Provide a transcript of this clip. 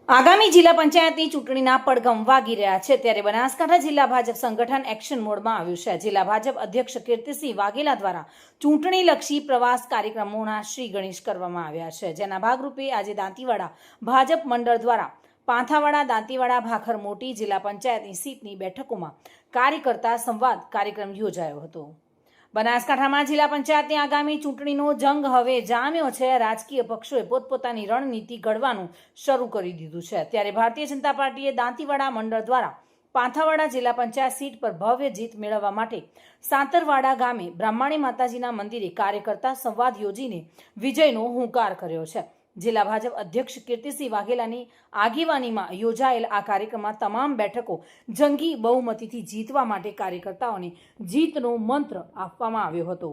આગામી જિલ્લા પંચાયતની ચૂંટણીના પડઘમ વાગી રહ્યા છે ત્યારે બનાસકાંઠા જિલ્લા ભાજપ સંગઠન એક્શન મોડમાં આવ્યું છે। જિલ્લા ભાજપ અધ્યક્ષ કીર્તિસિંહ વાઘેલા દ્વારા ચૂંટણીલક્ષી પ્રવાસ કાર્યક્રમોના શ્રી ગણેશ કરવામાં આવ્યા છે, જેના ભાગરૂપે આજે દાંતીવાડા ભાજપ મંડળ દ્વારા પાંથાવાડા, દાંતીવાડા, ભાખર મોટી જિલ્લા પંચાયતની સીટની બેઠકોમાં કાર્યકર્તા સંવાદ કાર્યક્રમ યોજાયો હતો। બનાસકાંઠામાં જિલ્લા પંચાયતની આગામી ચૂંટણીનો જંગ હવે જામ્યો છે। રાજકીય પક્ષોએ પોતપોતાની રણનીતિ ઘડવાનું શરૂ કરી દીધું છે, ત્યારે ભારતીય જનતા પાર્ટીએ દાંતીવાડા મંડળ દ્વારા પાંથાવાડા જિલ્લા પંચાયત સીટ પર ભવ્ય જીત મેળવવા માટે સાંતરવાડા ગામે બ્રાહ્મણી માતાજીના મંદિરે કાર્યકર્તા સંવાદ યોજીને વિજયનો હુંકાર કર્યો છે। જિલ્લા ભાજપ અધ્યક્ષ કીર્તિસિંહ વાઘેલાની આગેવાનીમાં યોજાયેલ આ કાર્યક્રમમાં તમામ બેઠકો જંગી બહુમતીથી જીતવા માટે કાર્યકર્તાઓને જીતનો મંત્ર આપવામાં આવ્યો હતો।